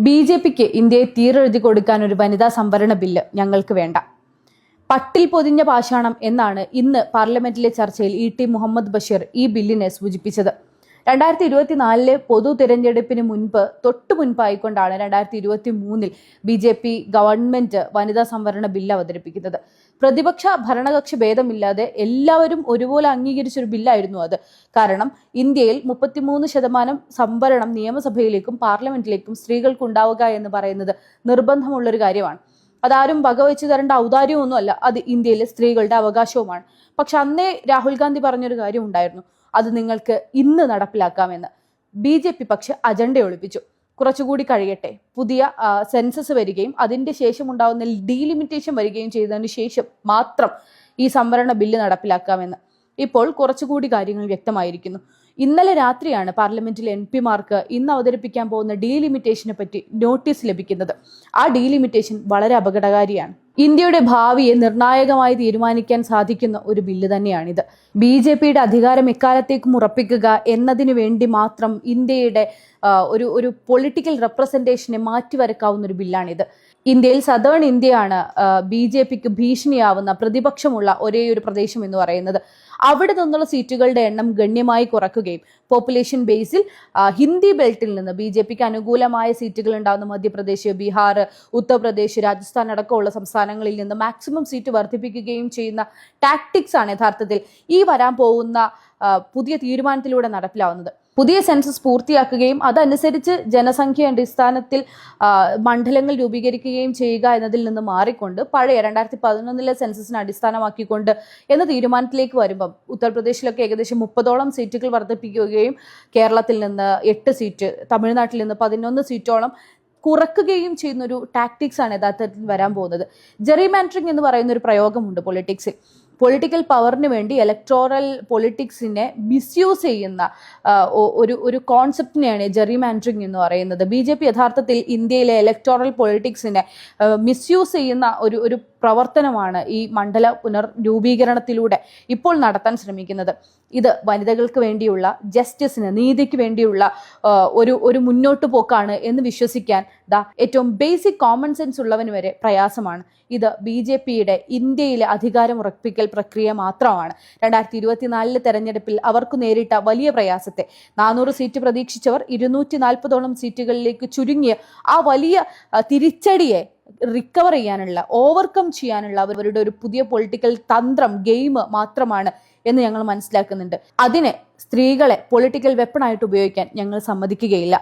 ബി.ജെ.പിക്ക് ഇന്ത്യയെ തീരെഴുതി കൊടുക്കാൻ ഒരു വനിതാ സംവരണ ബില്ല് ഞങ്ങൾക്ക് വേണ്ട. പട്ടിൽ പൊതിഞ്ഞ പാഷാണം എന്നാണ് ഇന്ന് പാർലമെന്റിലെ ചർച്ചയിൽ ഇ.ടി. മുഹമ്മദ് ബഷീർ ഈ ബില്ലിനെ സൂചിപ്പിച്ചത്. 2024 പൊതു തിരഞ്ഞെടുപ്പിന് തൊട്ടു മുൻപായിക്കൊണ്ടാണ് 2023 ബി.ജെ.പി ഗവൺമെന്റ് വനിതാ സംവരണ ബില്ല് അവതരിപ്പിക്കുന്നത്. പ്രതിപക്ഷ ഭരണകക്ഷി ഭേദമില്ലാതെ എല്ലാവരും ഒരുപോലെ അംഗീകരിച്ചൊരു ബില്ലായിരുന്നു അത്. കാരണം ഇന്ത്യയിൽ 33% സംവരണം നിയമസഭയിലേക്കും പാർലമെന്റിലേക്കും സ്ത്രീകൾക്ക് ഉണ്ടാവുക എന്ന് പറയുന്നത് നിർബന്ധമുള്ളൊരു കാര്യമാണ്. അതാരും വകവെച്ചു തരേണ്ട ഔദാര്യമൊന്നുമല്ല, അത് ഇന്ത്യയിലെ സ്ത്രീകളുടെ അവകാശവുമാണ്. പക്ഷെ അന്നേ രാഹുൽ ഗാന്ധി പറഞ്ഞൊരു കാര്യം ഉണ്ടായിരുന്നു, അത് നിങ്ങൾക്ക് ഇന്ന് നടപ്പിലാക്കാമെന്ന്. ബി.ജെ.പി പക്ഷെ അജണ്ട ഒളിപ്പിച്ചു. കുറച്ചുകൂടി കഴിയട്ടെ, പുതിയ സെൻസസ് വരികയും അതിന്റെ ശേഷം ഉണ്ടാവുന്ന ഡീലിമിറ്റേഷൻ വരികയും ചെയ്തതിന് ശേഷം മാത്രം ഈ സംവരണ ബില്ല് നടപ്പിലാക്കാമെന്ന്. ഇപ്പോൾ കുറച്ചുകൂടി കാര്യങ്ങൾ വ്യക്തമായിരിക്കുന്നു. ഇന്നലെ രാത്രിയാണ് പാർലമെന്റിലെ എം.പിമാർക്ക് ഇന്ന് അവതരിപ്പിക്കാൻ പോകുന്ന ഡീലിമിറ്റേഷനെ പറ്റി നോട്ടീസ് ലഭിക്കുന്നത്. ആ ഡീലിമിറ്റേഷൻ വളരെ അപകടകാരിയാണ്. ഇന്ത്യയുടെ ഭാവിയെ നിർണായകമായി തീരുമാനിക്കാൻ സാധിക്കുന്ന ഒരു ബില്ല് തന്നെയാണിത്. ബി.ജെ.പിയുടെ അധികാരം എക്കാലത്തേക്കും ഉറപ്പിക്കുക എന്നതിന് വേണ്ടി മാത്രം ഇന്ത്യയുടെ ഒരു പൊളിറ്റിക്കൽ റെപ്രസെന്റേഷനെ മാറ്റിവരക്കാവുന്ന ഒരു ബില്ലാണിത്. ഇന്ത്യയിൽ സദേൺ ഇന്ത്യയാണ് ബി.ജെ.പിക്ക് ഭീഷണിയാവുന്ന പ്രതിപക്ഷമുള്ള ഒരേ ഒരു പ്രദേശം എന്ന് പറയുന്നത്. അവിടെ നിന്നുള്ള സീറ്റുകളുടെ എണ്ണം ഗണ്യമായി കുറക്കുകയും പോപ്പുലേഷൻ ബേസിൽ ഹിന്ദി ബെൽറ്റിൽ നിന്ന് ബി.ജെ.പിക്ക് അനുകൂലമായ സീറ്റുകൾ ഉണ്ടാകുന്ന മധ്യപ്രദേശ്, ബീഹാർ, ഉത്തർപ്രദേശ്, രാജസ്ഥാൻ അടക്കമുള്ള സംസ്ഥാനങ്ങളിൽ നിന്ന് മാക്സിമം സീറ്റ് വർദ്ധിപ്പിക്കുകയും ചെയ്യുന്ന ടാക്ടിക്സ് ആണ് യഥാർത്ഥത്തിൽ ഈ വരാൻ പോകുന്ന പുതിയ തീരുമാനത്തിലൂടെ നടപ്പിലാവുന്നത്. പുതിയ സെൻസസ് പൂർത്തിയാക്കുകയും അതനുസരിച്ച് ജനസംഖ്യ അടിസ്ഥാനത്തിൽ മണ്ഡലങ്ങൾ രൂപീകരിക്കുകയും ചെയ്യുക എന്നതിൽ നിന്ന് മാറിക്കൊണ്ട് പഴയ 2011 സെൻസസിനെ അടിസ്ഥാനമാക്കിക്കൊണ്ട് എന്ന തീരുമാനത്തിലേക്ക് വരുമ്പം ഉത്തർപ്രദേശിലൊക്കെ ഏകദേശം 30ഓളം സീറ്റുകൾ വർദ്ധിപ്പിക്കുകയും കേരളത്തിൽ നിന്ന് 8 സീറ്റ്, തമിഴ്നാട്ടിൽ നിന്ന് 11 സീറ്റോളം കുറക്കുകയും ചെയ്യുന്ന ഒരു ടാക്ടിക്സ് ആണ് യഥാർത്ഥത്തിൽ വരാൻ പോകുന്നത്. ജെറിമാൻഡറിംഗ് എന്ന് പറയുന്ന ഒരു പ്രയോഗമുണ്ട് പൊളിറ്റിക്സിൽ. പൊളിറ്റിക്കൽ പവറിന് വേണ്ടി ഇലക്ടോറൽ പൊളിറ്റിക്സിനെ മിസ്യൂസ് ചെയ്യുന്ന ഒരു കോൺസെപ്റ്റിനെയാണ് ജെറിമാൻഡറിംഗ് എന്ന് പറയുന്നത്. ബി.ജെ.പി യഥാർത്ഥത്തിൽ ഇന്ത്യയിലെ ഇലക്ടോറൽ പൊളിറ്റിക്സിനെ മിസ്യൂസ് ചെയ്യുന്ന ഒരു പ്രവർത്തനമാണ് ഈ മണ്ഡല പുനർരൂപീകരണത്തിലൂടെ ഇപ്പോൾ നടത്താൻ ശ്രമിക്കുന്നത്. ഇത് വനിതകൾക്ക് വേണ്ടിയുള്ള ജസ്റ്റിസിന്, നീതിക്ക് വേണ്ടിയുള്ള ഒരു മുന്നോട്ട് പോക്കാണ് എന്ന് വിശ്വസിക്കാൻ ഏറ്റവും ബേസിക് കോമൺ സെൻസ് ഉള്ളവന് വരെ പ്രയാസമാണ്. ഇത് ബി.ജെ.പിയുടെ ഇന്ത്യയിലെ അധികാരം ഉറപ്പിക്കൽ പ്രക്രിയ മാത്രമാണ്. 2024 തെരഞ്ഞെടുപ്പിൽ അവർക്ക് നേരിട്ട വലിയ പ്രയാസത്തെ 400 സീറ്റ് പ്രതീക്ഷിച്ചവർ 240ഓളം സീറ്റുകളിലേക്ക് ചുരുങ്ങിയ ആ വലിയ തിരിച്ചടിയെ റിക്കവർ ചെയ്യാനുള്ള, ഓവർകം ചെയ്യാനുള്ള അവരുടെ ഒരു പുതിയ പൊളിറ്റിക്കൽ തന്ത്രം, ഗെയിം മാത്രമാണ് എന്ന് ഞങ്ങൾ മനസ്സിലാക്കുന്നുണ്ട്. അതിനെ സ്ത്രീകളെ പൊളിറ്റിക്കൽ വെപ്പണായിട്ട് ഉപയോഗിക്കാൻ ഞങ്ങൾ സമ്മതിക്കുകയില്ല.